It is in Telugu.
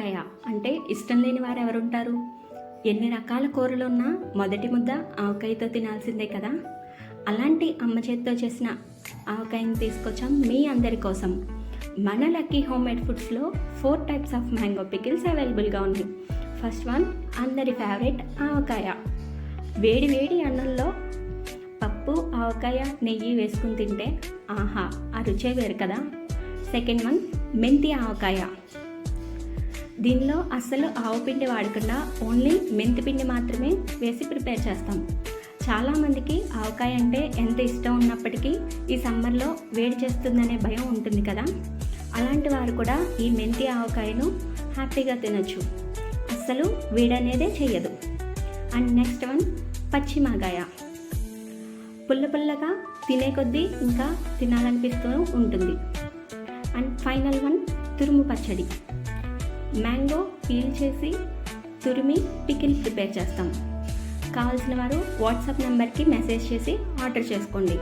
ఆవకాయ అంటే ఇష్టం లేని వారు ఎవరుంటారు? ఎన్ని రకాల కూరలున్నా మొదటి ముద్ద ఆవకాయతో తినాల్సిందే కదా. అలాంటి అమ్మ చేతితో చేసిన ఆవకాయని తీసుకొచ్చాం మీ అందరి కోసం. మన లక్కీ హోమ్ మేడ్ ఫుడ్స్లో 4 టైప్స్ ఆఫ్ మ్యాంగో పికిల్స్ అవైలబుల్గా ఉన్నాయి. ఫస్ట్ వన్ అందరి ఫేవరెట్ ఆవకాయ. వేడి వేడి అన్నంలో పప్పు ఆవకాయ నెయ్యి వేసుకుని తింటే ఆహా, ఆ రుచే వేరు కదా. సెకండ్ వన్ మెంతి ఆవకాయ. దీనిలో అస్సలు ఆవపిండి వాడకుండా ఓన్లీ మెంతి పిండి మాత్రమే వేసి ప్రిపేర్ చేస్తాం. చాలామందికి ఆవకాయ అంటే ఎంత ఇష్టం ఉన్నప్పటికీ ఈ సమ్మర్లో వేడి చేస్తుందనే భయం ఉంటుంది కదా. అలాంటి వారు కూడా ఈ మెంతి ఆవకాయను హ్యాపీగా తినచ్చు, అస్సలు వేడనేదే చెయ్యదు. అండ్ నెక్స్ట్ వన్ పచ్చిమాగాయ. పుల్ల పుల్లగా తినే కొద్దీ ఇంకా తినాలనిపిస్తూ ఉంటుంది. అండ్ ఫైనల్ వన్ తురుము పచ్చడి. మ్యాంగో పీల్ చేసి తురిమి పికిల్ ప్రిపేర్ చేస్తాం. కావాల్సిన వారు వాట్సాప్ నెంబర్కి మెసేజ్ చేసి ఆర్డర్ చేసుకోండి.